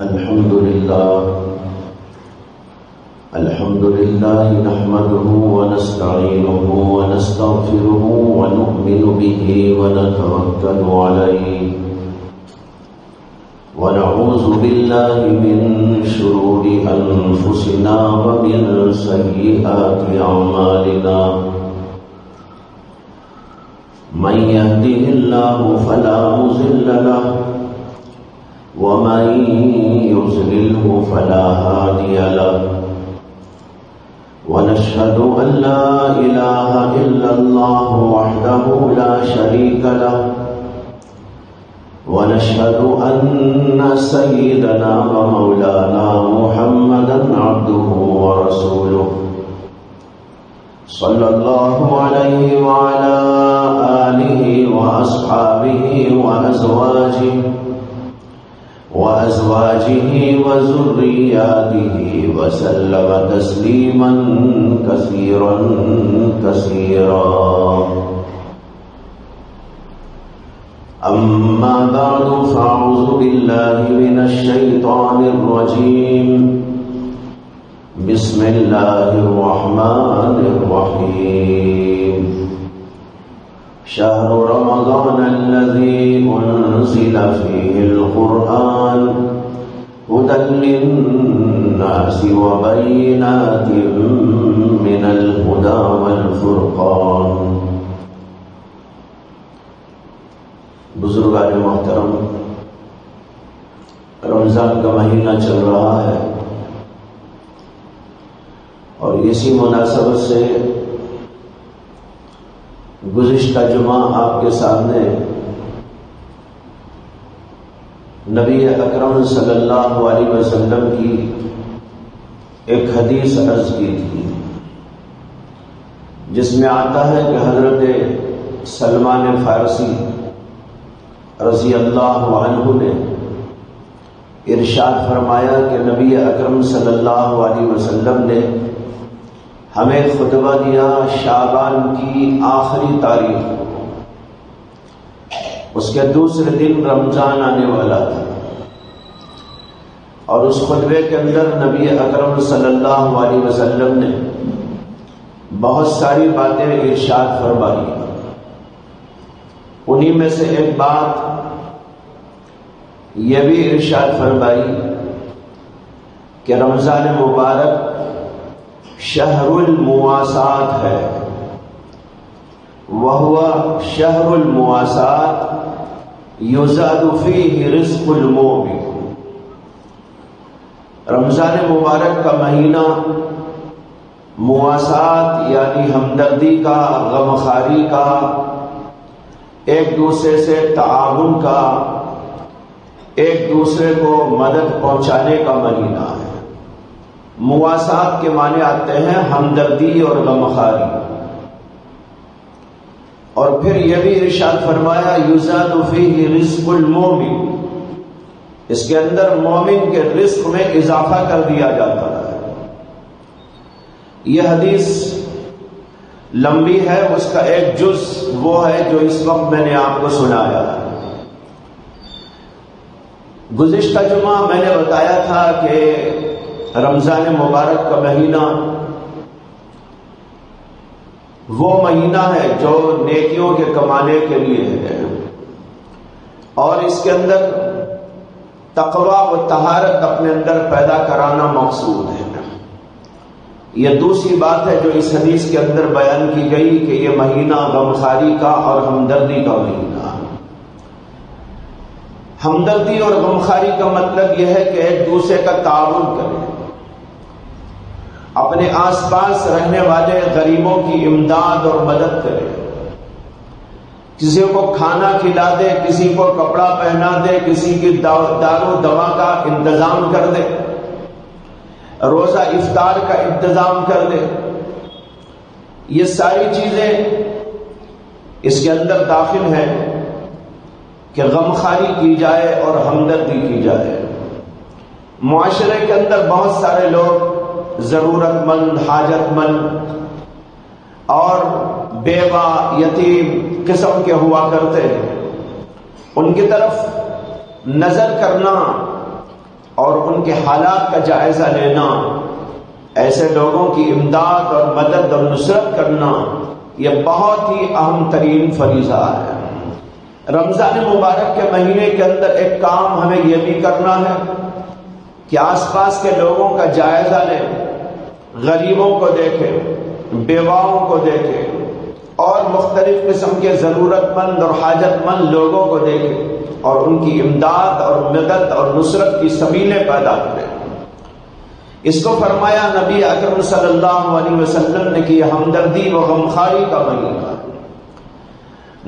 الحمد لله نحمده ونستعينه ونستغفره ونؤمن به ونتوكل عليه ونعوذ بالله من شرور أنفسنا ومن سيئات أعمالنا من يهده الله فلا مضل له ومن يضلله فلا هادي له ونشهد أن لا إله إلا الله وحده لا شريك له ونشهد أن سيدنا ومولانا محمدا عبده ورسوله صلى الله عليه وعلى آله وأصحابه وأزواجه وذرياته وسلم تسليما كثيرا كثيرا. أما بعد فأعوذ بالله من الشيطان الرجيم. بسم الله الرحمن الرحيم. شهر رمضان الذي أنزل فيه القرآن هدى للناس وبينات من الهدى والفرقان. بزرگان محترم، رمضان کا مہینہ چل رہا ہے اور اسی مناسبت سے گزشتہ جمعہ آپ کے سامنے نبی اکرم صلی اللہ علیہ وسلم کی ایک حدیث عرض کی تھی، جس میں آتا ہے کہ حضرت سلمان فارسی رضی اللہ عنہ نے ارشاد فرمایا کہ نبی اکرم صلی اللہ علیہ وسلم نے ہمیں خطبہ دیا شعبان کی آخری تاریخ، اس کے دوسرے دن رمضان آنے والا تھا، اور اس خطبے کے اندر نبی اکرم صلی اللہ علیہ وسلم نے بہت ساری باتیں ارشاد فرمائی. انہی میں سے ایک بات یہ بھی ارشاد فرمائی کہ رمضان مبارک شہر المواسات ہے، وہو شہر المواسات یزاد فیہ رزق المؤمن. رمضان مبارک کا مہینہ مواسات یعنی ہمدردی کا، غمخواری کا، ایک دوسرے سے تعاون کا، ایک دوسرے کو مدد پہنچانے کا مہینہ ہے. مواسات کے معنی آتے ہیں ہمدردی اور غمخواری. اور پھر یہ بھی ارشاد فرمایا یزاد فیہ رزق المؤمن، اس کے اندر مومن کے رزق میں اضافہ کر دیا جاتا ہے. یہ حدیث لمبی ہے، اس کا ایک جز وہ ہے جو اس وقت میں نے آپ کو سنایا. گزشتہ جمعہ میں نے بتایا تھا کہ رمضان مبارک کا مہینہ وہ مہینہ ہے جو نیکیوں کے کمانے کے لیے ہے، اور اس کے اندر تقویٰ و طہارت اپنے اندر پیدا کرانا مقصود ہے. یہ دوسری بات ہے جو اس حدیث کے اندر بیان کی گئی کہ یہ مہینہ غمخواری کا اور ہمدردی کا مہینہ ہے. ہمدردی اور غمخواری کا مطلب یہ ہے کہ ایک دوسرے کا تعاون کرے، اپنے آس پاس رہنے والے غریبوں کی امداد اور مدد کرے، کسی کو کھانا کھلا دے، کسی کو کپڑا پہنا دے، کسی کی دارو دوا کا انتظام کر دے، روزہ افطار کا انتظام کر دے. یہ ساری چیزیں اس کے اندر داخل ہیں کہ غمخواری کی جائے اور ہمدردی کی جائے. معاشرے کے اندر بہت سارے لوگ ضرورت مند، حاجت مند اور بیوہ، یتیم قسم کے ہوا کرتے ہیں. ان کی طرف نظر کرنا اور ان کے حالات کا جائزہ لینا، ایسے لوگوں کی امداد اور مدد اور نصرت کرنا، یہ بہت ہی اہم ترین فریضہ ہے۔ رمضان مبارک کے مہینے کے اندر ایک کام ہمیں یہ بھی کرنا ہے کہ آس پاس کے لوگوں کا جائزہ لیں، غریبوں کو دیکھیں، بیواؤں کو دیکھیں، اور مختلف قسم کے ضرورت مند اور حاجت مند لوگوں کو دیکھیں اور ان کی امداد اور مدد اور نصرت کی سبیلیں پیدا کریں۔ اس کو فرمایا نبی اکرم صلی اللہ علیہ وسلم نے کہ یہ ہمدردی و غمخواری کا مہینہ ہے۔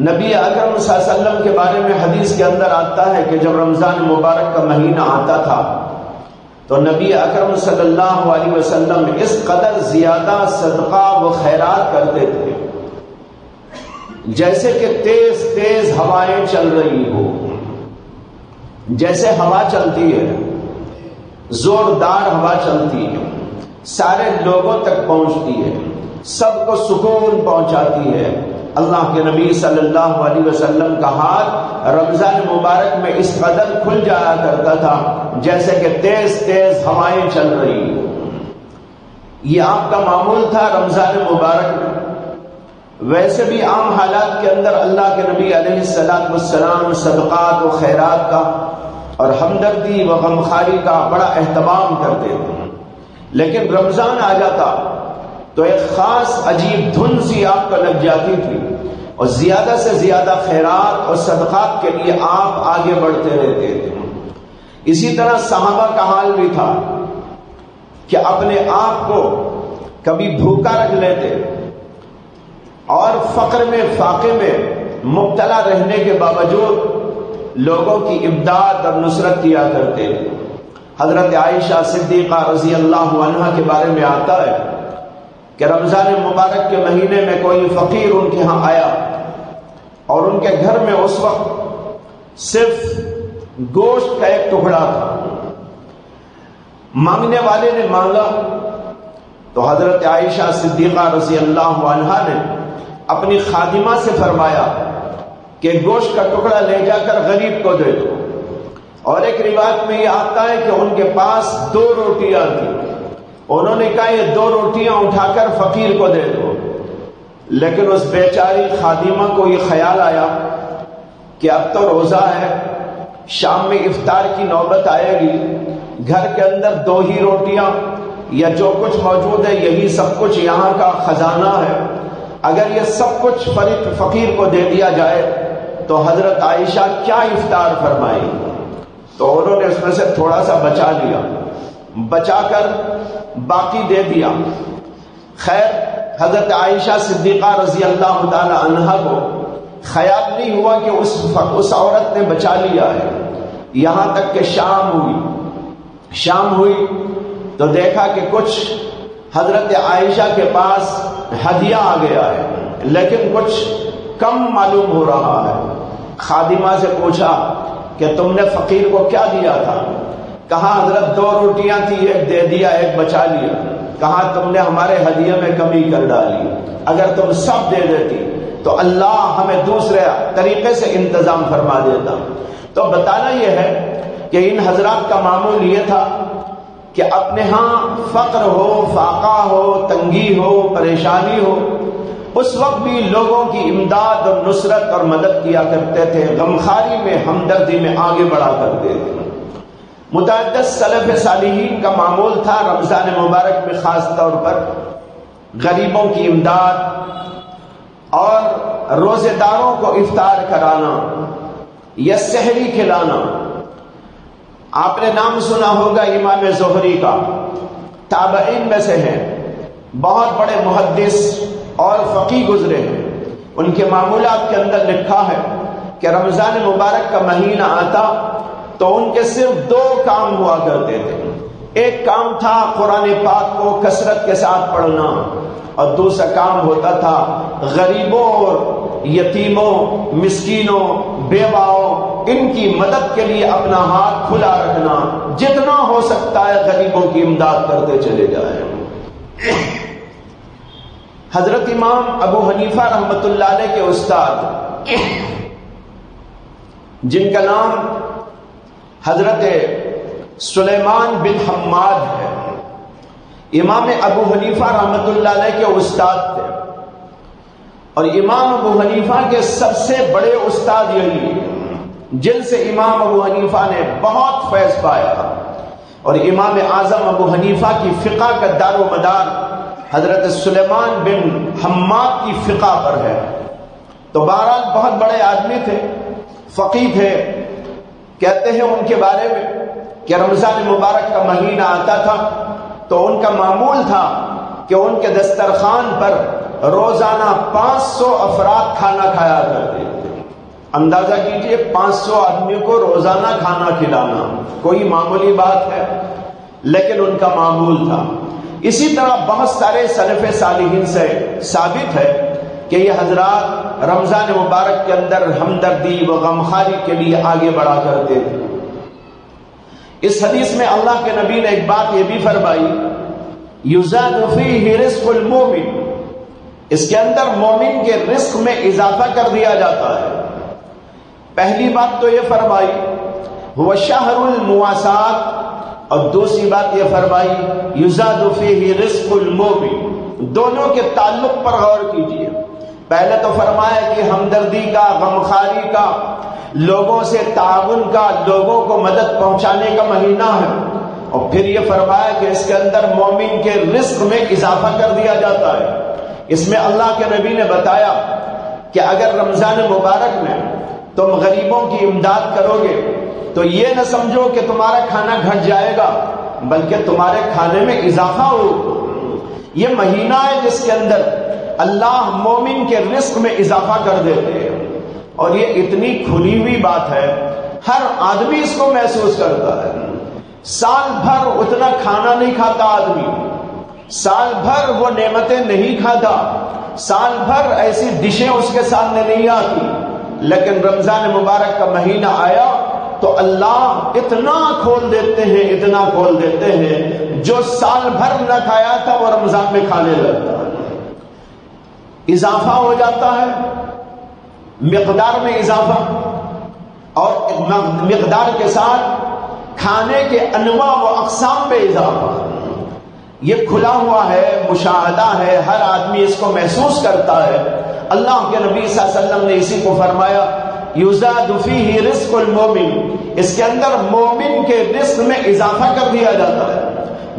نبی اکرم صلی اللہ علیہ وسلم کے بارے میں حدیث کے اندر آتا ہے کہ جب رمضان مبارک کا مہینہ آتا تھا تو نبی اکرم صلی اللہ علیہ وسلم اس قدر زیادہ صدقہ و خیرات کرتے تھے جیسے کہ تیز تیز ہوائیں چل رہی ہو، جیسے ہوا چلتی ہے، زوردار ہوا چلتی ہے، سارے لوگوں تک پہنچتی ہے، سب کو سکون پہنچاتی ہے۔ اللہ کے نبی صلی اللہ علیہ وسلم کا ہاتھ رمضان مبارک میں اس قدر کھل جایا کرتا تھا جیسے کہ تیز تیز ہوائیں چل رہی ہو۔ یہ آپ کا معمول تھا رمضان مبارک میں۔ ویسے بھی عام حالات کے اندر اللہ کے نبی علیہ السلام صدقات و خیرات کا اور ہمدردی و غمخواری کا بڑا اہتمام کرتے تھے، لیکن رمضان آ جاتا تو ایک خاص عجیب دھن سی آپ کو لگ جاتی تھی اور زیادہ سے زیادہ خیرات اور صدقات کے لیے آپ آگے بڑھتے رہتے تھے۔ اسی طرح صحابہ کا حال بھی تھا کہ اپنے آپ کو کبھی بھوکا رکھ لیتے اور فقر میں فاقے میں مبتلا رہنے کے باوجود لوگوں کی امداد اور نصرت کیا کرتے۔ حضرت عائشہ صدیقہ رضی اللہ عنہا کے بارے میں آتا ہے کہ رمضان مبارک کے مہینے میں کوئی فقیر ان کے ہاں آیا اور ان کے گھر میں اس وقت صرف گوشت کا ایک ٹکڑا تھا۔ مانگنے والے نے مانگا تو حضرت عائشہ صدیقہ رضی اللہ عنہا نے اپنی خادمہ سے فرمایا کہ گوشت کا ٹکڑا لے جا کر غریب کو دے دو۔ اور ایک روایت میں یہ آتا ہے کہ ان کے پاس 2 روٹیاں تھیں، انہوں نے کہا یہ 2 روٹیاں اٹھا کر فقیر کو دے دو، لیکن اس بیچاری خادمہ کو یہ خیال آیا کہ اب تو روزہ ہے، شام میں افطار کی نوبت آئے گی، گھر کے اندر 2 ہی روٹیاں یا جو کچھ موجود ہے یہی سب کچھ یہاں کا خزانہ ہے، اگر یہ سب کچھ فقیر کو دے دیا جائے تو حضرت عائشہ کیا افطار فرمائیں؟ تو انہوں نے اس میں سے تھوڑا سا بچا لیا، بچا کر باقی دے دیا۔ خیر حضرت عائشہ صدیقہ رضی اللہ تعالی عنہا کو خیال نہیں ہوا کہ اس عورت نے بچا لیا ہے، یہاں تک کہ شام ہوئی تو دیکھا کہ کچھ حضرت عائشہ کے پاس ہدیہ آ گیا ہے لیکن کچھ کم معلوم ہو رہا ہے۔ خادمہ سے پوچھا کہ تم نے فقیر کو کیا دیا تھا؟ کہا حضرت 2 روٹیاں تھی، ایک دے دیا، ایک بچا لیا۔ کہا تم نے ہمارے ہدیے میں کمی کر ڈالی، اگر تم سب دے دیتی تو اللہ ہمیں دوسرے طریقے سے انتظام فرما دیتا۔ تو بتانا یہ ہے کہ ان حضرات کا معمول یہ تھا کہ اپنے ہاں فقر ہو، فاقہ ہو، تنگی ہو، پریشانی ہو، اس وقت بھی لوگوں کی امداد اور نصرت اور مدد کیا کرتے تھے، غمخواری میں، ہمدردی میں آگے بڑھا کرتے تھے۔ متعدد سلف صالحین کا معمول تھا رمضان مبارک میں خاص طور پر غریبوں کی امداد اور روزے داروں کو افطار کرانا یا سحری کھلانا۔ آپ نے نام سنا ہوگا امام زہری کا، تابعین میں سے ہیں، بہت بڑے محدث اور فقیہ گزرے ہیں۔ ان کے معمولات کے اندر لکھا ہے کہ رمضان مبارک کا مہینہ آتا تو ان کے صرف 2 کام ہوا کرتے تھے۔ ایک کام تھا قرآن پاک کو کثرت کے ساتھ پڑھنا اور دوسرا کام ہوتا تھا غریبوں اور یتیموں، مسکینوں، بیواؤں، ان کی مدد کے لیے اپنا ہاتھ کھلا رکھنا، جتنا ہو سکتا ہے غریبوں کی امداد کرتے چلے جائیں۔ حضرت امام ابو حنیفہ رحمۃ اللہ علیہ کے استاد جن کا نام حضرت سلیمان بن حماد ہے، امام ابو حنیفہ رحمۃ اللہ علیہ کے استاد تھے، اور امام ابو حنیفہ کے سب سے بڑے استاد یہی ہیں جن سے امام ابو حنیفہ نے بہت فیض پایا، اور امام اعظم ابو حنیفہ کی فقہ کا دار و مدار حضرت سلیمان بن حماد کی فقہ پر ہے۔ تو بہرحال بہت بڑے آدمی تھے، فقیہ تھے۔ کہتے ہیں ان کے بارے میں کہ رمضان مبارک کا مہینہ آتا تھا تو ان کا معمول تھا کہ ان کے دسترخوان پر روزانہ 500 افراد کھانا کھایا کرتے تھے۔ اندازہ کیجئے 500 آدمیوں کو روزانہ کھانا کھلانا کوئی معمولی بات ہے، لیکن ان کا معمول تھا۔ اسی طرح بہت سارے سلف صالحین سے ثابت ہے کہ یہ حضرات رمضان مبارک کے اندر ہمدردی و غمخواری کے لیے آگے بڑھا کرتے تھے۔ اس حدیث میں اللہ کے نبی نے ایک بات یہ بھی فرمائی، یزاد فیہ رزق المومن، اس کے اندر مومن کے رزق میں اضافہ کر دیا جاتا ہے۔ پہلی بات تو یہ فرمائی وہ شہر المواسات، اور دوسری بات یہ فرمائی یزاد فیہ رزق المومن۔ دونوں کے تعلق پر غور کیجیے۔ پہلے تو فرمایا کہ ہمدردی کا، غمخواری کا، لوگوں سے تعاون کا، لوگوں کو مدد پہنچانے کا مہینہ ہے، اور پھر یہ فرمایا کہ اس کے اندر مومن کے رزق میں اضافہ کر دیا جاتا ہے۔ اس میں اللہ کے نبی نے بتایا کہ اگر رمضان مبارک میں تم غریبوں کی امداد کرو گے تو یہ نہ سمجھو کہ تمہارا کھانا گھٹ جائے گا، بلکہ تمہارے کھانے میں اضافہ ہو۔ یہ مہینہ ہے جس کے اندر اللہ مومن کے رزق میں اضافہ کر دیتے ہیں، اور یہ اتنی کھلی ہوئی بات ہے، ہر آدمی اس کو محسوس کرتا ہے۔ سال بھر اتنا کھانا نہیں کھاتا آدمی، سال بھر وہ نعمتیں نہیں کھاتا، سال بھر ایسی ڈشیں اس کے سامنے نہیں آتی، لیکن رمضان مبارک کا مہینہ آیا تو اللہ اتنا کھول دیتے ہیں، اتنا کھول دیتے ہیں، جو سال بھر نہ کھایا تھا وہ رمضان میں کھانے لگتا ہے۔ اضافہ ہو جاتا ہے، مقدار میں اضافہ، اور مقدار کے ساتھ کھانے کے انواع و اقسام میں اضافہ۔ یہ کھلا ہوا ہے، مشاہدہ ہے، ہر آدمی اس کو محسوس کرتا ہے۔ اللہ کے نبی صلی اللہ علیہ وسلم نے اسی کو فرمایا یزاد فیہ رزق المومن، اس کے اندر مومن کے رزق میں اضافہ کر دیا جاتا ہے۔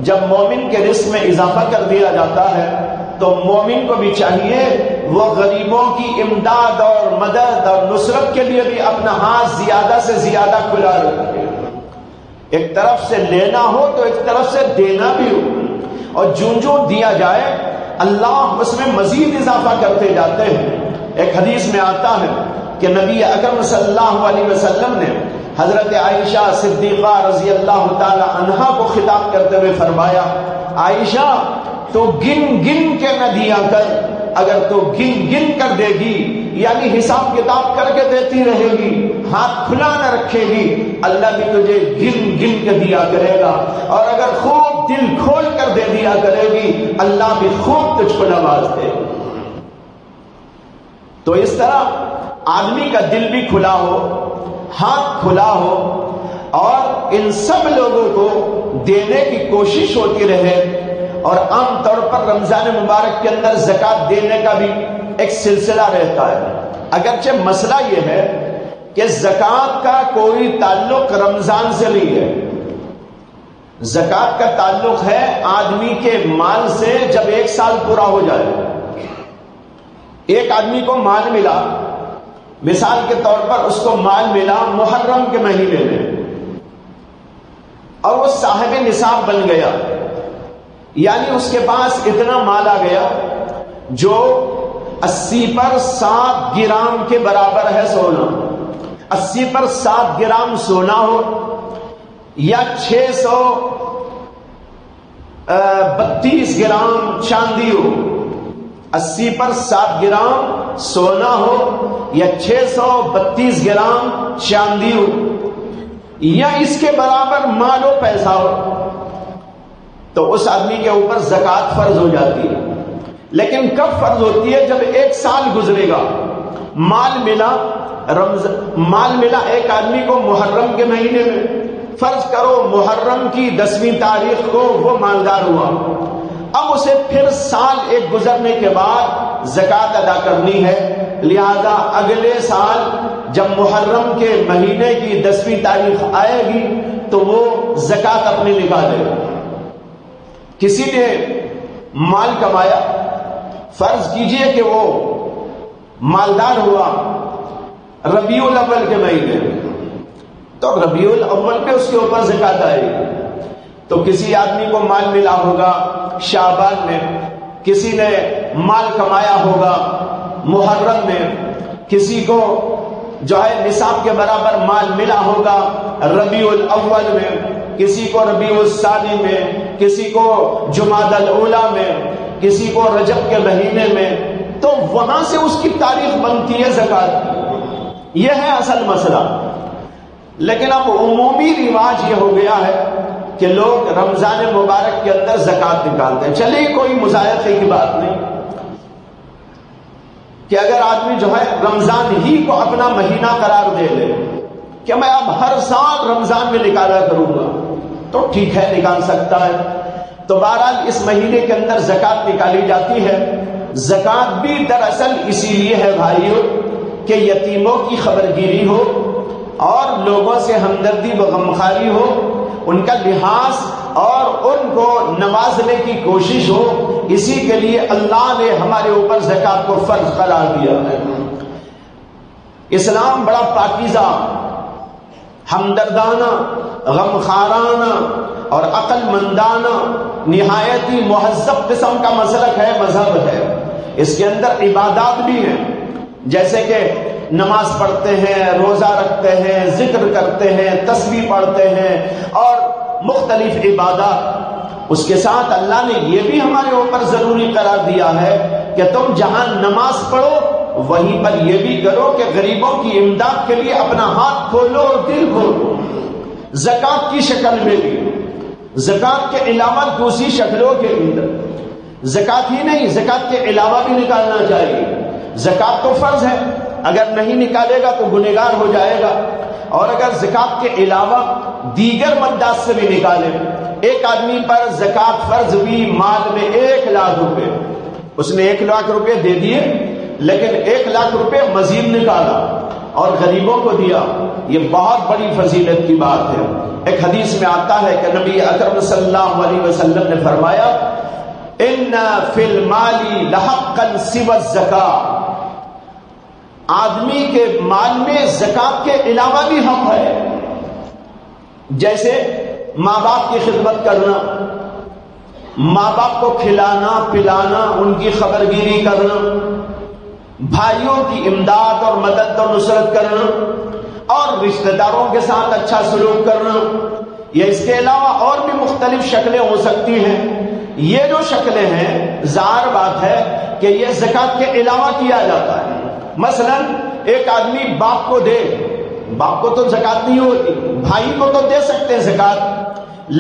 جب مومن کے رزق میں اضافہ کر دیا جاتا ہے تو مومن کو بھی چاہیے وہ غریبوں کی امداد اور مدد اور نصرت کے لیے بھی اپنا ہاتھ زیادہ سے زیادہ کھلا رکھے۔ ایک طرف سے لینا ہو تو ایک طرف سے دینا بھی ہو، اور جوں دیا جائے اللہ اس میں مزید اضافہ کرتے جاتے ہیں۔ ایک حدیث میں آتا ہے کہ نبی اکرم صلی اللہ علیہ وسلم نے حضرت عائشہ صدیقہ رضی اللہ تعالی عنہا کو خطاب کرتے ہوئے فرمایا، عائشہ تو گن گن کے نہ دیا کر، اگر تو گن گن کر دے گی یعنی حساب کتاب کر کے دیتی رہے گی، ہاتھ کھلا نہ رکھے گی، اللہ بھی تجھے گن گن کے دیا کرے گا، اور اگر خوب دل کھول کر دے دیا کرے گی اللہ بھی خوب تجھ کو نواز دے گا۔ تو اس طرح آدمی کا دل بھی کھلا ہو، ہاتھ کھلا ہو، اور ان سب لوگوں کو دینے کی کوشش ہوتی رہے۔ اور عام طور پر رمضان مبارک کے اندر زکوٰۃ دینے کا بھی ایک سلسلہ رہتا ہے، اگرچہ مسئلہ یہ ہے کہ زکوٰۃ کا کوئی تعلق رمضان سے نہیں ہے، زکوٰۃ کا تعلق ہے آدمی کے مال سے جب 1 سال پورا ہو جائے۔ ایک آدمی کو مال ملا، مثال کے طور پر اس کو مال ملا محرم کے مہینے میں، اور وہ صاحب نصاب بن گیا، یعنی اس کے پاس اتنا مال آ گیا جو 80 پر 7 گرام کے برابر ہے سونا، 80 پر 7 گرام سونا ہو یا 632 گرام چاندی ہو، 80 پر 7 گرام سونا ہو یا 632 گرام چاندی ہو یا اس کے برابر مال و پیسہ ہو، تو اس آدمی کے اوپر زکوٰۃ فرض ہو جاتی ہے۔ لیکن کب فرض ہوتی ہے؟ جب 1 سال گزرے گا، مال ملا ایک آدمی کو محرم کے مہینے میں، فرض کرو محرم کی 10ویں تاریخ کو وہ مالدار ہوا، اب اسے پھر سال ایک گزرنے کے بعد زکوٰۃ ادا کرنی ہے، لہذا اگلے سال جب محرم کے مہینے کی 10ویں تاریخ آئے گی تو وہ زکوٰۃ اپنی نکالے گا۔ کسی نے مال کمایا، فرض کیجئے کہ وہ مالدار ہوا ربیع الاول کے مہینے میں، تو ربیع الاول پہ اس کے اوپر زکوٰۃ آئے گی۔ تو کسی آدمی کو مال ملا ہوگا شعبان میں، کسی نے مال کمایا ہوگا محرم میں، کسی کو جو ہے نصاب کے برابر مال ملا ہوگا ربیع الاول میں، کسی کو ربیع الثانی میں، کسی کو جمادی الاولی میں، کسی کو رجب کے مہینے میں، تو وہاں سے اس کی تاریخ بنتی ہے زکوٰۃ کی۔ یہ ہے اصل مسئلہ۔ لیکن اب عمومی رواج یہ ہو گیا ہے کہ لوگ رمضان مبارک کے اندر زکوٰۃ نکالتے ہیں۔ چلیے کوئی مذائقے کی بات نہیں کہ اگر آدمی جو ہے رمضان ہی کو اپنا مہینہ قرار دے لے کہ میں اب ہر سال رمضان میں نکالا کروں گا، تو ٹھیک ہے، نکال سکتا ہے۔ تو بہرحال اس مہینے کے اندر زکوٰۃ نکالی جاتی ہے۔ زکوٰۃ بھی دراصل اسی لیے ہے بھائیوں کہ یتیموں کی خبرگیری ہو اور لوگوں سے ہمدردی و غمخواری ہو، ان کا لحاظ اور ان کو نوازنے کی کوشش ہو، اسی کے لیے اللہ نے ہمارے اوپر زکوٰۃ کو فرض قرار دیا ہے۔ اسلام بڑا پاکیزہ، ہمدردانہ، غمخوارانہ اور عقل مندانہ، نہایت ہی مہذب قسم کا مسلک ہے، مذہب ہے۔ اس کے اندر عبادات بھی ہیں، جیسے کہ نماز پڑھتے ہیں، روزہ رکھتے ہیں، ذکر کرتے ہیں، تسبیح پڑھتے ہیں اور مختلف عبادات۔ اس کے ساتھ اللہ نے یہ بھی ہمارے اوپر ضروری قرار دیا ہے کہ تم جہاں نماز پڑھو وہیں پر یہ بھی کرو کہ غریبوں کی امداد کے لیے اپنا ہاتھ کھولو اور دل کھولو، زکوٰۃ کی شکل میں بھی، زکوٰۃ کے علاوہ دوسری شکلوں کے اندر۔ زکوٰۃ ہی نہیں، زکوٰۃ کے علاوہ بھی نکالنا چاہیے۔ زکوٰۃ تو فرض ہے، اگر نہیں نکالے گا تو گنہگار ہو جائے گا، اور اگر زکوٰۃ کے علاوہ دیگر مدات سے بھی نکالے۔ ایک آدمی پر زکوٰۃ فرض ہوئی مال میں 1,00,000 روپے، اس نے 1,00,000 روپے دے دیے، لیکن 1,00,000 روپے مزید نکالا اور غریبوں کو دیا، یہ بہت بڑی فضیلت کی بات ہے۔ ایک حدیث میں آتا ہے کہ نبی اکرم صلی اللہ علیہ وسلم نے فرمایا ان فی المال لحقا سوى الزکاۃ، آدمی کے مال میں زکوٰۃ کے علاوہ بھی حق ہے، جیسے ماں باپ کی خدمت کرنا، ماں باپ کو کھلانا پلانا، ان کی خبرگیری کرنا، بھائیوں کی امداد اور مدد اور نصرت کرنا، اور رشتہ داروں کے ساتھ اچھا سلوک کرنا۔ یا اس کے علاوہ اور بھی مختلف شکلیں ہو سکتی ہیں۔ یہ جو شکلیں ہیں ظاہر بات ہے کہ یہ زکوٰۃ کے علاوہ کیا جاتا ہے۔ مثلا ایک آدمی باپ کو دے، باپ کو تو زکوٰۃ نہیں ہوتی، بھائی کو تو دے سکتے ہیں زکوٰۃ،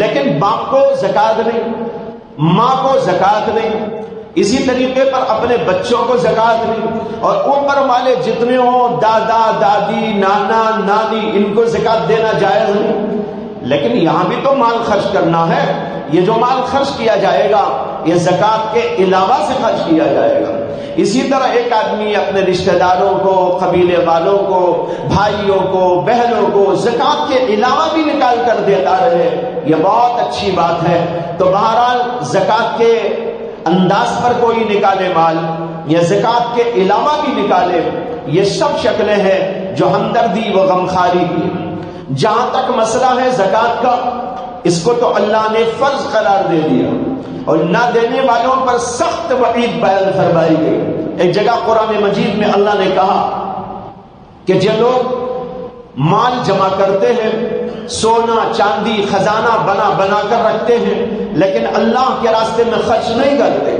لیکن باپ کو زکوٰۃ نہیں، ماں کو زکوٰۃ نہیں، اسی طریقے پر اپنے بچوں کو زکوٰۃ نہیں، اور اوپر والے جتنے ہوں دادا دادی نانا نانی ان کو زکوٰۃ دینا جائز نہیں۔ لیکن یہاں بھی تو مال خرچ کرنا ہے، یہ جو مال خرچ کیا جائے گا یہ زکوٰۃ کے علاوہ سے خرچ کیا جائے گا۔ اسی طرح ایک آدمی اپنے رشتہ داروں کو، قبیلے والوں کو، بھائیوں کو، بہنوں کو زکوٰۃ کے علاوہ بھی نکال کر دیتا رہے، یہ بہت اچھی بات ہے۔ تو بہرحال زکوٰۃ کے انداز پر کوئی نکالے مال یا زکوٰۃ کے علاوہ بھی نکالے، یہ سب شکلیں ہیں جو ہمدردی و غمخواری کی۔ جہاں تک مسئلہ ہے زکوٰۃ کا، اس کو تو اللہ نے فرض قرار دے دیا اور نہ دینے والوں پر سخت وعید بیان فرمائی گئی۔ ایک جگہ قرآن مجید میں اللہ نے کہا کہ جو لوگ مال جمع کرتے ہیں، سونا چاندی خزانہ بنا بنا کر رکھتے ہیں، لیکن اللہ کے راستے میں خرچ نہیں کرتے،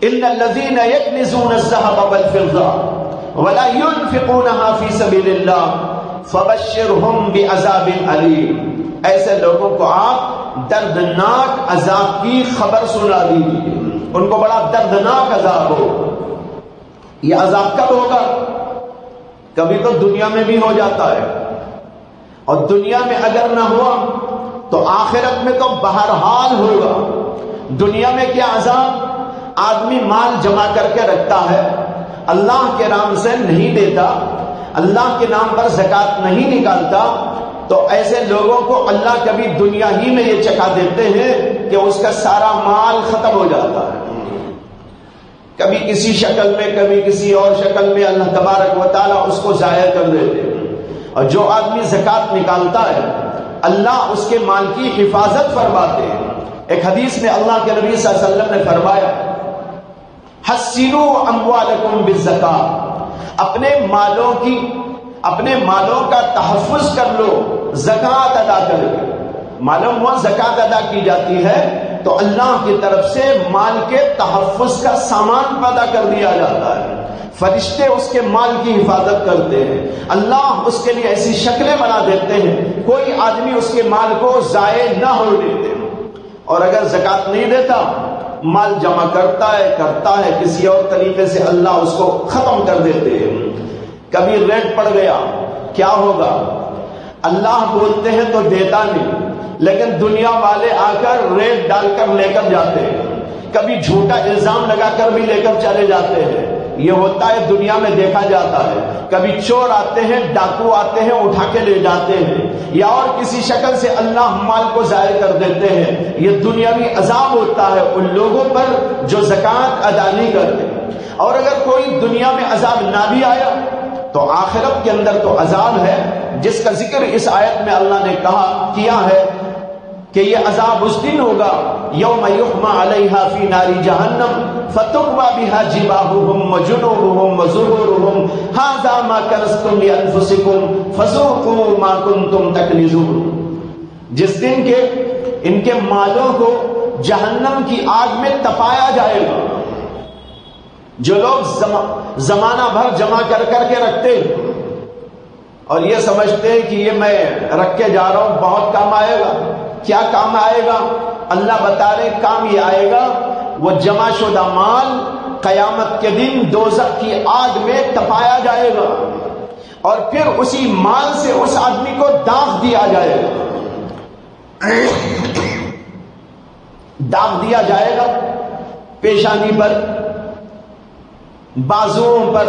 ان الذين يكنزون الذهب والفضة ولا ينفقونها في سبيل الله فبشرهم بعذاب أليم، ایسے لوگوں کو آپ دردناک عذاب کی خبر سنا دیجیے، ان کو بڑا دردناک عذاب ہو۔ یہ عذاب کب ہوگا؟ کبھی تو دنیا میں بھی ہو جاتا ہے، اور دنیا میں اگر نہ ہوا تو آخرت میں تو بہرحال ہوگا۔ دنیا میں کیا عذاب؟ آدمی مال جمع کر کے رکھتا ہے، اللہ کے نام سے نہیں دیتا، اللہ کے نام پر زکوٰۃ نہیں نکالتا، تو ایسے لوگوں کو اللہ کبھی دنیا ہی میں یہ چکھا دیتے ہیں کہ اس کا سارا مال ختم ہو جاتا ہے، کبھی کسی شکل میں کبھی کسی اور شکل میں اللہ تبارک و تعالیٰ اس کو ضائع کر دیتے ہیں۔ اور جو آدمی زکوٰۃ نکالتا ہے اللہ اس کے مال کی حفاظت فرماتے ہیں۔ ایک حدیث میں اللہ کے نبی صلی اللہ علیہ وسلم نے فرمایا حسنوا اموالکم بالزکاۃ، اپنے مالوں کا تحفظ کر لو زکوٰۃ ادا کر کے۔ معلوم ہوا زکوٰۃ ادا کی جاتی ہے تو اللہ کی طرف سے مال کے تحفظ کا سامان پیدا کر دیا جاتا ہے، فرشتے اس کے مال کی حفاظت کرتے ہیں، اللہ اس کے لیے ایسی شکلیں بنا دیتے ہیں کوئی آدمی اس کے مال کو ضائع نہ ہو دیتے۔ اور اگر زکوٰۃ نہیں دیتا، مال جمع کرتا ہے کسی اور طریقے سے اللہ اس کو ختم کر دیتے ہیں۔ کبھی ریٹ پڑ گیا کیا ہوگا؟ اللہ بولتے ہیں تو دیتا نہیں، لیکن دنیا والے آ کر ریٹ ڈال کر لے کر جاتے ہیں، کبھی جھوٹا الزام لگا کر بھی لے کر چلے جاتے ہیں۔ یہ ہوتا ہے دنیا میں دیکھا جاتا ہے، کبھی چور آتے ہیں، ڈاکو آتے ہیں، اٹھا کے لے جاتے ہیں، یا اور کسی شکل سے اللہ مال کو ضائع کر دیتے ہیں۔ یہ دنیاوی عذاب ہوتا ہے ان لوگوں پر جو زکوٰۃ ادا نہیں کرتے۔ اور اگر کوئی دنیا میں عذاب نہ بھی آیا تو آخرت کے اندر تو عذاب ہے، جس کا ذکر اس آیت میں اللہ نے کیا ہے کہ یہ عذاب اس دن ہوگا یوم یحمى علیہا فی نار جہنم فتقوی بہا جباہہم وجنوبہم وظہورہم ھذا ما کنزتم لانفسکم فذوقوا ما کنتم تکنزون۔ جس دن کے ان کے مالوں کو جہنم کی آگ میں تپایا جائے گا۔ جو لوگ زمانہ بھر جمع کر کے رکھتے اور یہ سمجھتے ہیں کہ یہ میں رکھ کے جا رہا ہوں بہت کام آئے گا، کیا کام آئے گا؟ اللہ بتا رہے کام یہ آئے گا وہ جمع شدہ مال قیامت کے دن دوزخ کی آگ میں تپایا جائے گا، اور پھر اسی مال سے اس آدمی کو داغ دیا جائے گا۔ داغ دیا جائے گا پیشانی پر، بازوؤں پر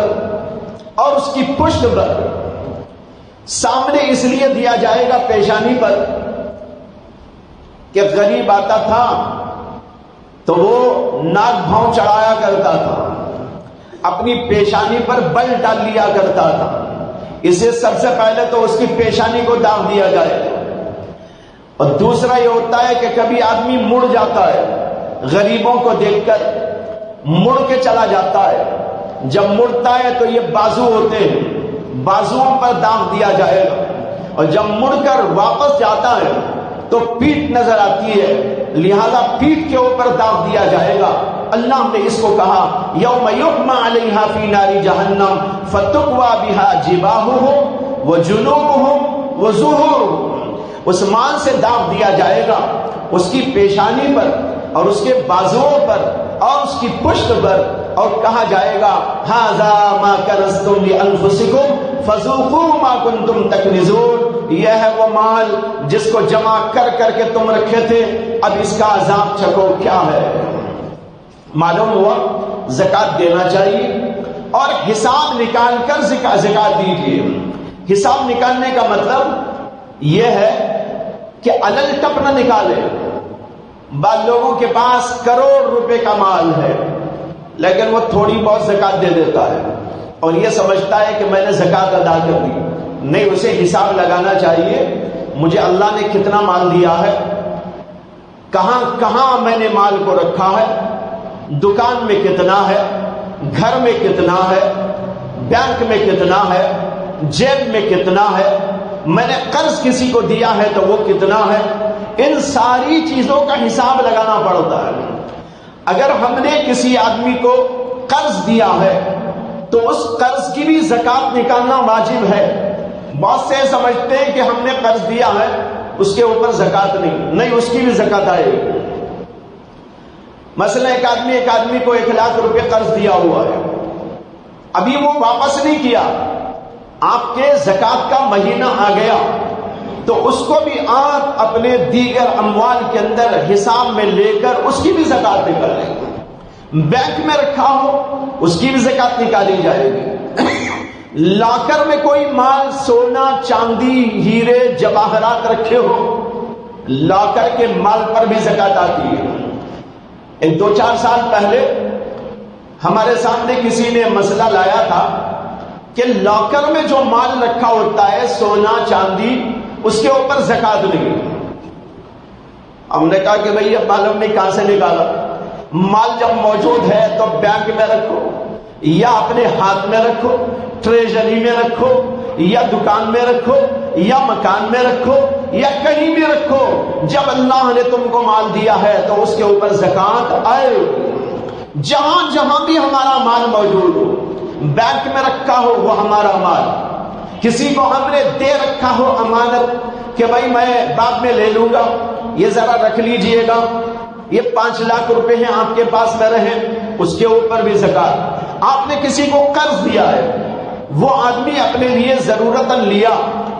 اور اس کی پشت پر۔ سامنے اس لیے دیا جائے گا پیشانی پر کہ غریب آتا تھا تو وہ ناک بھاؤں چڑھایا کرتا تھا، اپنی پیشانی پر بل ڈال لیا کرتا تھا، اسے سب سے پہلے تو اس کی پیشانی کو داغ دیا جائے گا۔ اور دوسرا یہ ہوتا ہے کہ کبھی آدمی مڑ جاتا ہے، غریبوں کو دیکھ کر مڑ کے چلا جاتا ہے، جب مڑتا ہے تو یہ بازو ہوتے ہیں، بازوؤں پر داغ دیا جائے گا، اور جب مڑ کر واپس جاتا ہے تو پیٹھ نظر آتی ہے، لہذا پیٹھ کے اوپر داغ دیا جائے گا۔ اللہ نے اس کو کہا یوم یحمى علیہا فی نار جہنم فتقوی بہا جباہہم وجنوبہم وظہورہم۔ اس مال سے داغ دیا جائے گا اس کی پیشانی پر اور اس کے بازوؤں پر اور اس کی پشت پر، اور کہا جائے گا ھذا ما کنزتم لانفسکم فذوقوا ما کنتم تکنزون۔ یہ ہے وہ مال جس کو جمع کر کے تم رکھے تھے، اب اس کا عذاب چکھو کیا ہے۔ معلوم ہوا زکوٰۃ دینا چاہیے، اور حساب نکال کر زکوٰۃ دیجیے۔ حساب نکالنے کا مطلب یہ ہے کہ علل ٹپ نہ نکالے۔ بعض لوگوں کے پاس کروڑ روپے کا مال ہے لیکن وہ تھوڑی بہت زکوٰۃ دے دیتا ہے اور یہ سمجھتا ہے کہ میں نے زکوٰۃ ادا کر دی۔ نہیں، اسے حساب لگانا چاہیے، مجھے اللہ نے کتنا مال دیا ہے، کہاں کہاں میں نے مال کو رکھا ہے، دکان میں کتنا ہے، گھر میں کتنا ہے، بینک میں کتنا ہے، جیب میں کتنا ہے، میں نے قرض کسی کو دیا ہے تو وہ کتنا ہے۔ ان ساری چیزوں کا حساب لگانا پڑتا ہے۔ اگر ہم نے کسی آدمی کو قرض دیا ہے تو اس قرض کی بھی زکوٰۃ نکالنا واجب ہے۔ بہت سے سمجھتے ہیں کہ ہم نے قرض دیا ہے اس کے اوپر زکوٰۃ نہیں، اس کی بھی زکوٰۃ آئے گی۔ مثلا ایک آدمی کو 1 لاکھ روپے قرض دیا ہوا ہے، ابھی وہ واپس نہیں کیا، آپ کے زکوٰۃ کا مہینہ آ گیا، تو اس کو بھی آپ اپنے دیگر اموال کے اندر حساب میں لے کر اس کی بھی زکات نکالیں گے۔ بینک میں رکھا ہو اس کی بھی زکات نکالی جائے گی۔ لاکر میں کوئی مال سونا چاندی ہیرے جواہرات رکھے ہو، لاکر کے مال پر بھی زکات آتی ہے۔ ایک 2-4 سال پہلے ہمارے سامنے کسی نے مسئلہ لایا تھا کہ لاکر میں جو مال رکھا ہوتا ہے سونا چاندی، اس کے اوپر زکات نہیں۔ ہم نے کہا کہ بھئی اب معلوم نہیں کہاں سے نکالا، مال جب موجود ہے تو بینک میں رکھو یا اپنے ہاتھ میں رکھو، ٹریجری میں رکھو یا دکان میں رکھو یا مکان میں رکھو یا کہیں بھی رکھو، جب اللہ نے تم کو مال دیا ہے تو اس کے اوپر زکات آئے۔ جہاں جہاں بھی ہمارا مال موجود ہو، بینک میں رکھا ہو وہ ہمارا مال، کسی کو ہم نے دے رکھا ہو امانت کہ بھائی میں بعد میں لے لوں گا، یہ ذرا رکھ لیجئے گا، یہ 5 لاکھ روپے ہیں آپ کے پاس میں رہے، اس کے اوپر بھی زکات۔ آپ نے کسی کو قرض دیا ہے، وہ آدمی اپنے لیے ضرورتاً لیا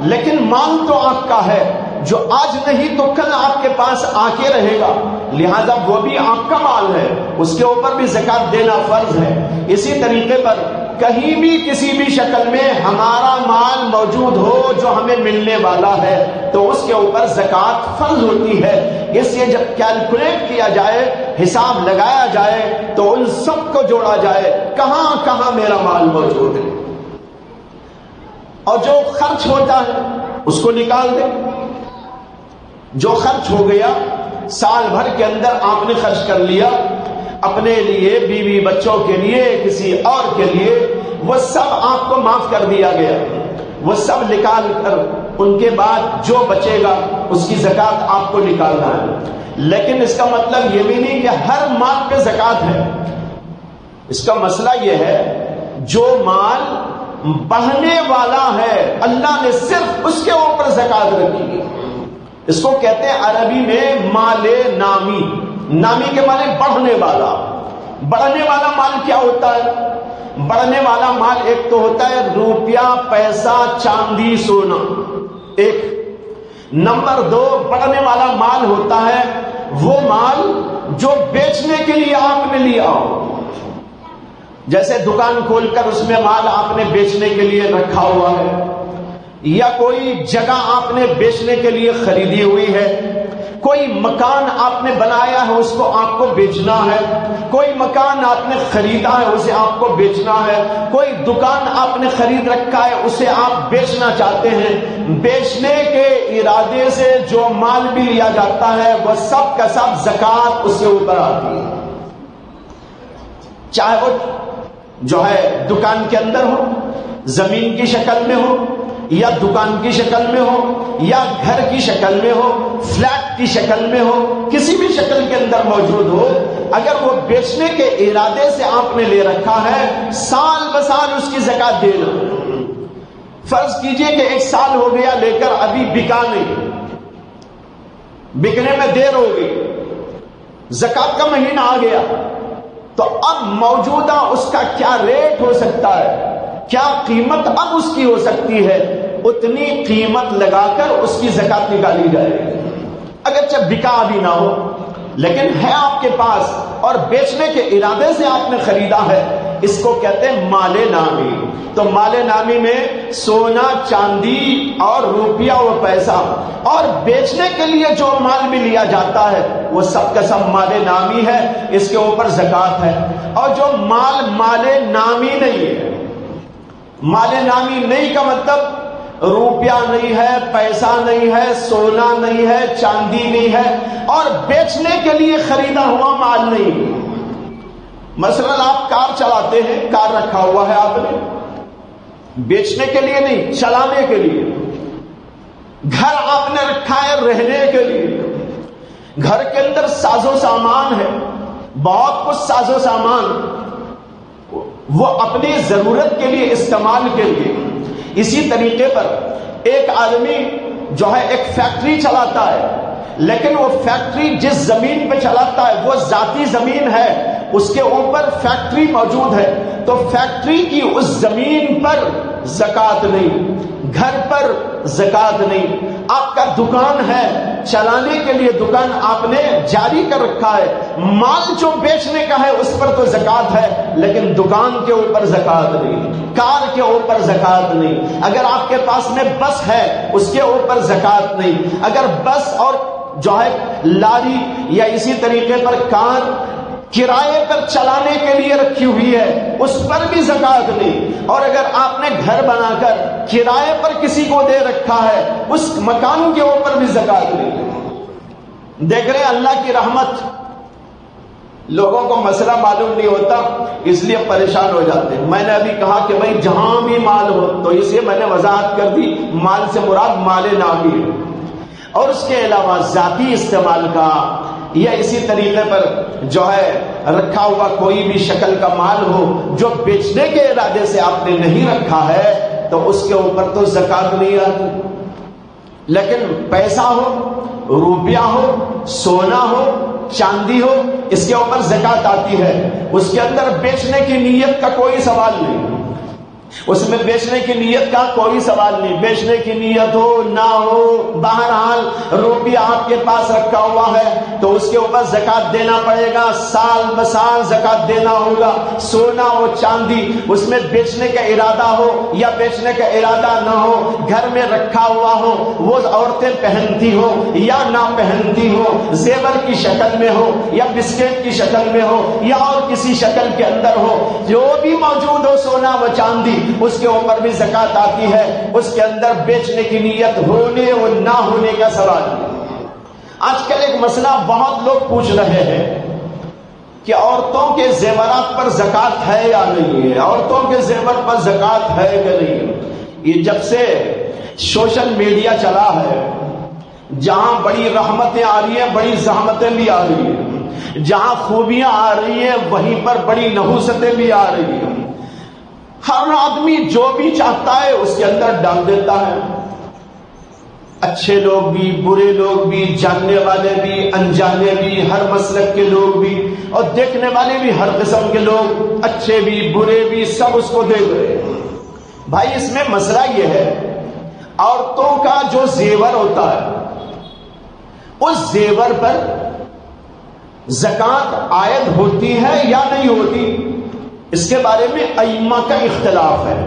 لیکن مال تو آپ کا ہے، جو آج نہیں تو کل آپ کے پاس آ کے رہے گا، لہذا وہ بھی آپ کا مال ہے، اس کے اوپر بھی زکات دینا فرض ہے۔ اسی طریقے پر کہیں بھی کسی بھی شکل میں ہمارا مال موجود ہو جو ہمیں ملنے والا ہے تو اس کے اوپر زکات فرض ہوتی ہے۔ اس لیے جب کیلکولیٹ کیا جائے، حساب لگایا جائے تو ان سب کو جوڑا جائے کہاں کہاں میرا مال موجود ہے، اور جو خرچ ہوتا ہے اس کو نکال دیں۔ جو خرچ ہو گیا سال بھر کے اندر آپ نے خرچ کر لیا اپنے لیے، بیوی بچوں کے لیے، کسی اور کے لیے، وہ سب آپ کو معاف کر دیا گیا، وہ سب نکال کر ان کے بعد جو بچے گا اس کی زکات آپ کو نکالنا ہے۔ لیکن اس کا مطلب یہ بھی نہیں کہ ہر مال پہ زکات ہے۔ اس کا مسئلہ یہ ہے جو مال بڑھنے والا ہے اللہ نے صرف اس کے اوپر زکات رکھی ہے، اس کو کہتے ہیں عربی میں مال نامی۔ نامی کے معنی بڑھنے والا۔ بڑھنے والا مال کیا ہوتا ہے؟ بڑھنے والا مال ایک تو ہوتا ہے روپیہ، پیسہ، چاندی، سونا، ایک۔ نمبر 2 بڑھنے والا مال ہوتا ہے وہ مال جو بیچنے کے لیے آپ نے لیا ہو، جیسے دکان کھول کر اس میں مال آپ نے بیچنے کے لیے رکھا ہوا ہے، یا کوئی جگہ آپ نے بیچنے کے لیے خریدی ہوئی ہے، کوئی مکان آپ نے بنایا ہے اس کو آپ کو بیچنا ہے، کوئی مکان آپ نے خریدا ہے اسے آپ کو بیچنا ہے، کوئی دکان آپ نے خرید رکھا ہے اسے آپ بیچنا چاہتے ہیں۔ بیچنے کے ارادے سے جو مال بھی لیا جاتا ہے وہ سب کا سب زکات اس کے اوپر آتی ہے، چاہے وہ جو ہے دکان کے اندر ہو، زمین کی شکل میں ہو، یا دکان کی شکل میں ہو، یا گھر کی شکل میں ہو، فلیٹ کی شکل میں ہو، کسی بھی شکل کے اندر موجود ہو، اگر وہ بیچنے کے ارادے سے آپ نے لے رکھا ہے، سال بسال اس کی زکات دینا۔ فرض کیجئے کہ 1 سال ہو گیا لے کر، ابھی بکا نہیں، بکنے میں دیر ہو گئی، زکات کا مہینہ آ گیا، تو اب موجودہ اس کا کیا ریٹ ہو سکتا ہے، کیا قیمت اب اس کی ہو سکتی ہے، اتنی قیمت لگا کر اس کی زکات نکالی جائے گی۔ اگرچہ بکا بھی نہ ہو لیکن ہے آپ کے پاس اور بیچنے کے ارادے سے آپ نے خریدا ہے، اس کو کہتے ہیں مال نامی۔ تو مال نامی میں سونا چاندی اور روپیہ و پیسہ، اور بیچنے کے لیے جو مال بھی لیا جاتا ہے وہ سب کا سب مال نامی ہے، اس کے اوپر زکات ہے۔ اور جو مال نامی نہیں ہے، مال نامی نہیں کا مطلب روپیہ نہیں ہے، پیسہ نہیں ہے، سونا نہیں ہے، چاندی نہیں ہے، اور بیچنے کے لیے خریدا ہوا مال نہیں۔ مثلا آپ کار چلاتے ہیں، کار رکھا ہوا ہے آپ نے، بیچنے کے لیے نہیں، چلانے کے لیے۔ گھر آپ نے رکھا ہے رہنے کے لیے، گھر کے اندر ساز و سامان ہے، بہت کچھ ساز و سامان، وہ اپنی ضرورت کے لیے، استعمال کے لیے۔ اسی طریقے پر ایک آدمی جو ہے ایک فیکٹری چلاتا ہے، لیکن وہ فیکٹری جس زمین پہ چلاتا ہے وہ ذاتی زمین ہے، اس کے اوپر فیکٹری موجود ہے، تو فیکٹری کی اس زمین پر زکات نہیں۔ گھر پر زکات نہیں. آپ کا دکان ہے, چلانے کے لیے دکان آپ نے جاری کر رکھا ہے, مال جو بیچنے کا ہے اس پر تو زکات ہے, لیکن دکان کے اوپر زکات نہیں, کار کے اوپر زکات نہیں. اگر آپ کے پاس میں بس ہے اس کے اوپر زکات نہیں. اگر بس اور جو ہے لاری یا اسی طریقے پر کار کرائے پر چلانے کے لیے رکھی ہوئی ہے اس پر بھی زکات نہیں. اور اگر آپ نے گھر بنا کر کرائے پر کسی کو دے رکھا ہے اس مکان کے اوپر بھی زکات نہیں. دیکھ رہے ہیں اللہ کی رحمت, لوگوں کو مسئلہ معلوم نہیں ہوتا اس لیے پریشان ہو جاتے ہیں. میں نے ابھی کہا کہ بھائی جہاں بھی مال ہو, تو اس لیے میں نے وضاحت کر دی مال سے مراد مال نامی ہے, اور اس کے علاوہ ذاتی استعمال کا یا اسی طریقے پر جو ہے رکھا ہوا کوئی بھی شکل کا مال ہو جو بیچنے کے ارادے سے آپ نے نہیں رکھا ہے تو اس کے اوپر تو زکات نہیں آتی. لیکن پیسہ ہو, روپیہ ہو, سونا ہو, چاندی ہو, اس کے اوپر زکات آتی ہے. اس کے اندر بیچنے کی نیت کا کوئی سوال نہیں, اس میں بیچنے کی نیت کا کوئی سوال نہیں. بیچنے کی نیت ہو نہ ہو, بہرحال روپیہ آپ کے پاس رکھا ہوا ہے تو اس کے اوپر زکات دینا پڑے گا, سال بسال زکات دینا ہوگا. سونا ہو, چاندی, اس میں بیچنے کا ارادہ ہو یا بیچنے کا ارادہ نہ ہو, گھر میں رکھا ہوا ہو, وہ عورتیں پہنتی ہو یا نہ پہنتی ہو, زیور کی شکل میں ہو یا بسکٹ کی شکل میں ہو یا اور کسی شکل کے اندر ہو, جو بھی موجود ہو سونا و چاندی, اس کے اوپر بھی زکات آتی ہے. اس کے اندر بیچنے کی نیت ہونے اور نہ ہونے کا سوال نہیں. آج کل ایک مسئلہ بہت لوگ پوچھ رہے ہیں کہ عورتوں کے زیورات پر زکات ہے یا نہیں ہے, عورتوں کے زیور پر زکات ہے کہ نہیں. یہ جب سے سوشل میڈیا چلا ہے, جہاں بڑی رحمتیں آ رہی ہیں بڑی زحمتیں بھی آ رہی ہیں, جہاں خوبیاں آ رہی ہیں وہیں پر بڑی نحوستیں بھی آ رہی ہیں. ہر آدمی جو بھی چاہتا ہے اس کے اندر ڈال دیتا ہے. اچھے لوگ بھی, برے لوگ بھی, جاننے والے بھی, انجانے بھی, ہر مسلک کے لوگ بھی اور دیکھنے والے بھی, ہر قسم کے لوگ, اچھے بھی برے بھی, سب اس کو دیکھ رہے ہیں. بھائی اس میں مسئلہ یہ ہے, عورتوں کا جو زیور ہوتا ہے اس زیور پر زکات عائد ہوتی ہے یا نہیں ہوتی, اس کے بارے میں ائمہ کا اختلاف ہے.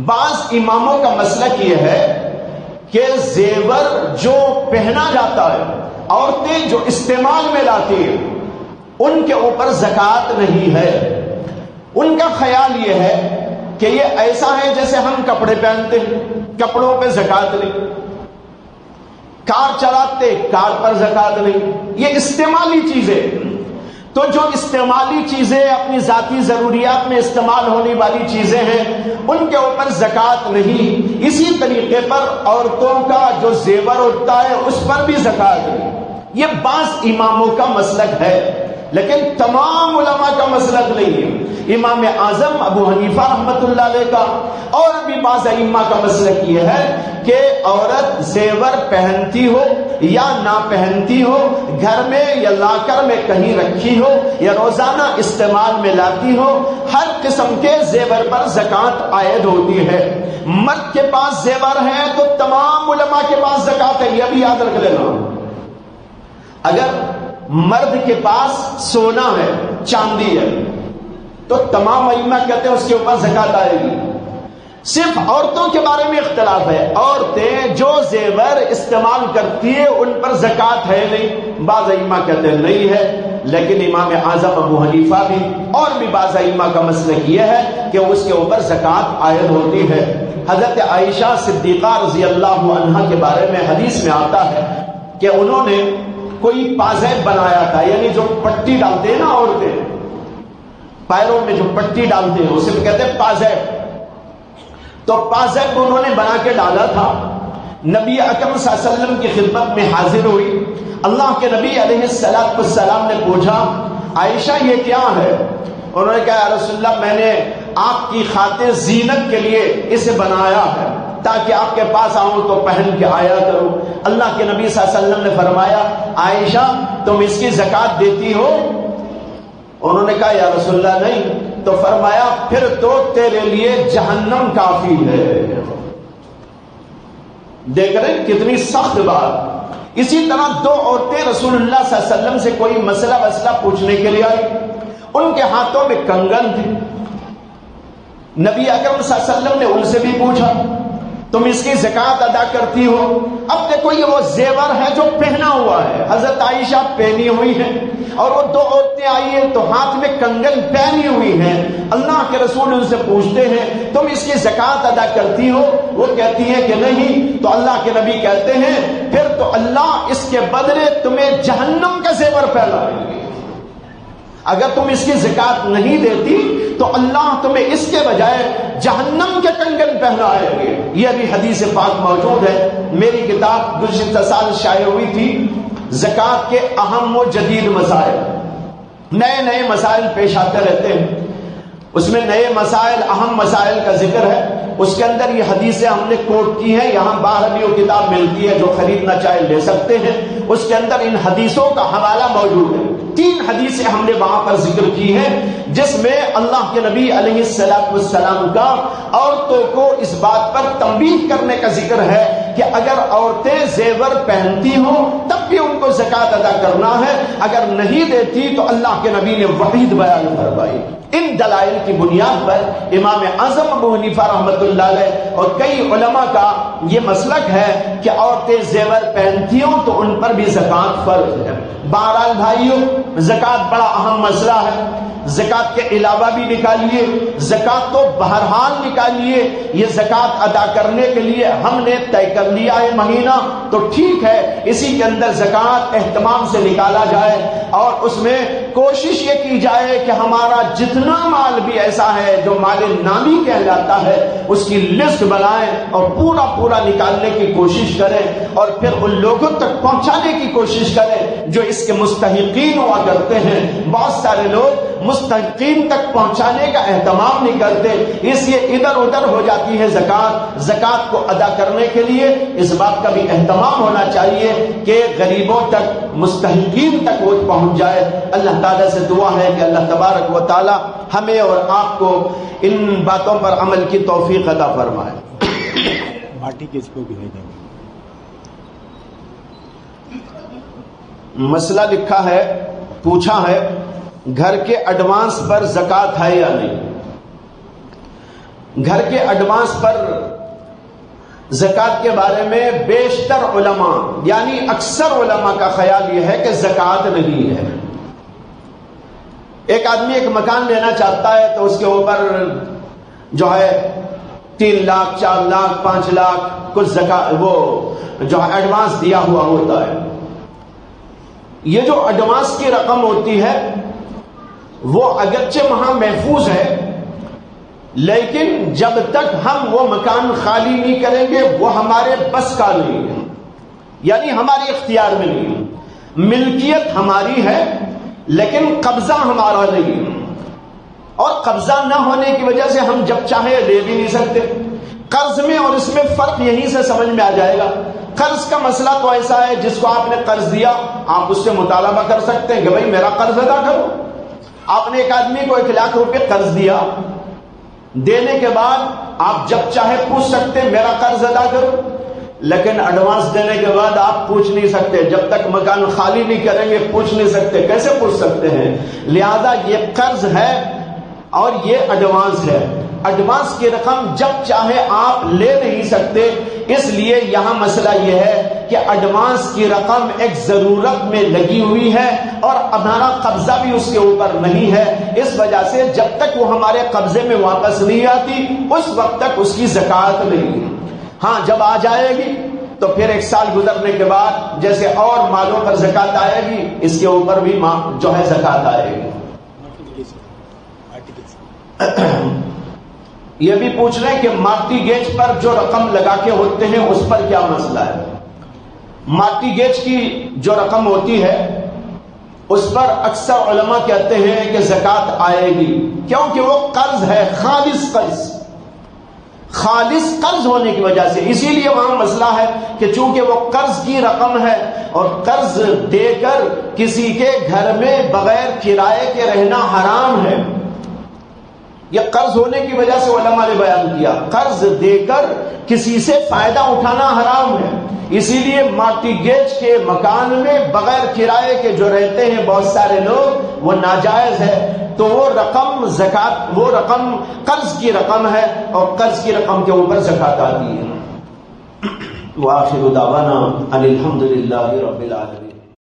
بعض اماموں کا مسلک یہ ہے کہ زیور جو پہنا جاتا ہے, عورتیں جو استعمال میں لاتی ہیں, ان کے اوپر زکات نہیں ہے. ان کا خیال یہ ہے کہ یہ ایسا ہے جیسے ہم کپڑے پہنتے ہیں, کپڑوں پہ زکات نہیں. کار چلاتے, کار پر زکات نہیں. یہ استعمالی چیزیں, تو جو استعمالی چیزیں اپنی ذاتی ضروریات میں استعمال ہونے والی چیزیں ہیں ان کے اوپر زکات نہیں. اسی طریقے پر عورتوں کا جو زیور ہوتا ہے اس پر بھی زکات نہیں. یہ بعض اماموں کا مسلک ہے لیکن تمام علماء کا مسلک نہیں ہے. امام اعظم ابو حنیفہ رحمۃ اللہ علیہ کا اور بھی بعض ائمہ کا مسلک یہ ہے کہ عورت زیور پہنتی ہو یا نہ پہنتی ہو, گھر میں یا لا کر میں کہیں رکھی ہو یا روزانہ استعمال میں لاتی ہو, ہر قسم کے زیور پر زکات عائد ہوتی ہے. مرد کے پاس زیور ہے تو تمام علماء کے پاس زکات ہے, یہ بھی یاد رکھ لینا. اگر مرد کے پاس سونا ہے, چاندی ہے, تو تمام ائمہ کہتے ہیں اس کے اوپر زکات آئے گی. صرف عورتوں کے بارے میں اختلاف ہے, عورتیں جو زیور استعمال کرتی ہیں ان پر زکات ہے نہیں. بعض ائمہ کہتے ہیں نہیں ہے, لیکن امام اعظم ابو حنیفہ بھی اور بھی بعض ائمہ کا مسلک یہ ہے کہ اس کے اوپر زکات عائد ہوتی ہے. حضرت عائشہ صدیقہ رضی اللہ عنہا کے بارے میں حدیث میں آتا ہے کہ انہوں نے کوئی پازیب بنایا تھا, یعنی جو پٹی ڈالتے ہیں نا عورتیں, پیروں میں جو پٹی ڈالتے ہیں اسے کہتے ہیں پازیب. تو پازیب کو انہوں نے بنا کے ڈالا تھا. نبی اکرم صلی اللہ علیہ وسلم کی خدمت میں حاضر ہوئی. اللہ کے نبی علیہ السلام نے پوچھا عائشہ یہ کیا ہے؟ انہوں نے کہا یا رسول اللہ میں نے آپ کی خاطر زینت کے لیے اسے بنایا ہے تاکہ آپ کے پاس آؤں تو پہن کے آیا کروں. اللہ کے نبی صلی اللہ علیہ وسلم نے فرمایا عائشہ تم اس کی زکات دیتی ہو؟ انہوں نے کہا یا رسول اللہ نہیں. تو فرمایا پھر تو تیرے لیے جہنم کافی ہے. دیکھ رہے ہیں کتنی سخت بات. اسی طرح دو عورتیں رسول اللہ صلی اللہ علیہ وسلم سے کوئی مسئلہ پوچھنے کے لیے آئی. ان کے ہاتھوں میں کنگن تھے. نبی اکرم صلی اللہ علیہ وسلم نے ان سے بھی پوچھا تم اس کی زکات ادا کرتی ہو؟ اب دیکھو یہ وہ زیور ہے جو پہنا ہوا ہے، حضرت عائشہ پہنی ہوئی ہے، اور وہ دو عورتیں آئی ہیں تو ہاتھ میں کنگن پہنی ہوئی ہیں. اللہ کے رسول ان سے پوچھتے ہیں تم اس کی زکات ادا کرتی ہو؟ وہ کہتی ہیں کہ نہیں. تو اللہ کے نبی کہتے ہیں پھر تو اللہ اس کے بدلے تمہیں جہنم کا زیور پہنائیں گے. اگر تم اس کی زکات نہیں دیتی تو اللہ تمہیں اس کے بجائے جہنم کے کنگن پہنائیں گے. یہ بھی حدیث پاک موجود ہے. میری کتاب گزشتہ سال شائع ہوئی تھی، زکات کے اہم و جدید مسائل. نئے نئے مسائل پیش آتے رہتے ہیں، اس میں نئے مسائل، اہم مسائل کا ذکر ہے. اس کے اندر یہ حدیثیں ہم نے کوٹ کی ہیں. یہاں باہر بھی وہ کتاب ملتی ہے، جو خریدنا چاہے لے سکتے ہیں. اس کے اندر ان حدیثوں کا حوالہ موجود ہے. 3 حدیثیں ہم نے وہاں پر ذکر کی ہیں جس میں اللہ کے نبی علیہ السلام کا عورتوں کو اس بات پر تنبیہ کرنے کا ذکر ہے کہ اگر عورتیں زیور پہنتی ہوں تب بھی ان کو زکات ادا کرنا ہے، اگر نہیں دیتی تو اللہ کے نبی نے وعید بیان فرمائی. ان دلائل کی بنیاد پر امام اعظم ابو حنیفہ رحمۃ اللہ علیہ اور کئی علماء کا یہ مسلک ہے کہ عورتیں زیور پہنتی ہوں تو ان پر بھی زکات فرض ہے. بہرحال بھائیو، زکات بڑا اہم مسئلہ ہے. زکات کے علاوہ بھی نکالیے، زکات تو بہرحال نکالیے. یہ زکات ادا کرنے کے لیے ہم نے طے کر لیا ہے مہینہ تو ٹھیک ہے، اسی کے اندر زکات اہتمام سے نکالا جائے اور اس میں کوشش یہ کی جائے کہ ہمارا جتنا مال بھی ایسا ہے جو مال نامی کہلاتا ہے اس کی لسٹ بنائیں اور پورا نکالنے کی کوشش کریں اور پھر ان لوگوں تک پہنچانے کی کوشش کریں جو اس کے مستحقین ہوا کرتے ہیں. بہت سارے لوگ مستحقین تک پہنچانے کا اہتمام نہیں کرتے، اس لیے ادھر ادھر ہو جاتی ہے زکات. زکات کو ادا کرنے کے لیے اس بات کا بھی اہتمام ہونا چاہیے کہ غریبوں تک، مستحقین تک وہ پہنچ جائے. اللہ تعالیٰ سے دعا ہے کہ اللہ تبارک و تعالیٰ ہمیں اور آپ کو ان باتوں پر عمل کی توفیق عطا فرمائے. ماٹی کس کو بھی ہے؟ مسئلہ لکھا ہے، پوچھا ہے گھر کے ایڈوانس پر زکات ہے یا نہیں. گھر کے ایڈوانس پر زکات کے بارے میں بیشتر علماء یعنی اکثر علماء کا خیال یہ ہے کہ زکات نہیں ہے. ایک آدمی ایک مکان لینا چاہتا ہے تو اس کے اوپر جو ہے 3 لاکھ 4 لاکھ 5 لاکھ کچھ زکات وہ جو ہے ایڈوانس دیا ہوا ہوتا ہے. یہ جو ایڈوانس کی رقم ہوتی ہے وہ اگرچہ وہاں محفوظ ہے لیکن جب تک ہم وہ مکان خالی نہیں کریں گے وہ ہمارے بس کا نہیں ہے، یعنی ہمارے اختیار میں نہیں ہے. ملکیت ہماری ہے لیکن قبضہ ہمارا نہیں ہے، اور قبضہ نہ ہونے کی وجہ سے ہم جب چاہے لے بھی نہیں سکتے. قرض میں اور اس میں فرق یہیں سے سمجھ میں آ جائے گا. قرض کا مسئلہ تو ایسا ہے جس کو آپ نے قرض دیا آپ اس سے مطالبہ کر سکتے ہیں کہ بھائی میرا قرض ادا کرو. آپ نے ایک آدمی کو 1 لاکھ روپے قرض دیا، دینے کے بعد آپ جب چاہے پوچھ سکتے ہیں میرا قرض ادا کرو، لیکن ایڈوانس دینے کے بعد آپ پوچھ نہیں سکتے. جب تک مکان خالی نہیں کریں گے پوچھ نہیں سکتے. کیسے پوچھ سکتے ہیں؟ لہذا یہ قرض ہے اور یہ ایڈوانس ہے. ایڈوانس کی رقم جب چاہے آپ لے نہیں سکتے. اس لیے یہاں مسئلہ یہ ہے کہ ایڈوانس کی رقم ایک ضرورت میں لگی ہوئی ہے اور ہمارا قبضہ بھی اس کے اوپر نہیں ہے. اس وجہ سے جب تک وہ ہمارے قبضے میں واپس نہیں آتی اس وقت تک اس کی زکات نہیں ہے. ہاں جب آ جائے گی تو پھر 1 سال گزرنے کے بعد جیسے اور مالوں پر زکات آئے گی اس کے اوپر بھی جو ہے زکات آئے گی. یہ بھی پوچھ رہے ہیں کہ مارٹی گیج پر جو رقم لگا کے ہوتے ہیں اس پر کیا مسئلہ ہے. مارٹی گیج کی جو رقم ہوتی ہے اس پر اکثر علماء کہتے ہیں کہ زکات آئے گی کیونکہ وہ قرض ہے، خالص قرض ہونے کی وجہ سے. اسی لیے وہاں مسئلہ ہے کہ چونکہ وہ قرض کی رقم ہے اور قرض دے کر کسی کے گھر میں بغیر کرائے کے رہنا حرام ہے. یہ قرض ہونے کی وجہ سے علماء نے بیان کیا، قرض دے کر کسی سے فائدہ اٹھانا حرام ہے. اسی لیے مارٹیگیج کے مکان میں بغیر کرائے کے جو رہتے ہیں بہت سارے لوگ، وہ ناجائز ہے. تو وہ رقم زکات، وہ رقم قرض کی رقم ہے اور قرض کی رقم کے اوپر زکات آتی ہے. وآخر دعوانا ان الحمد للہ رب العالمین.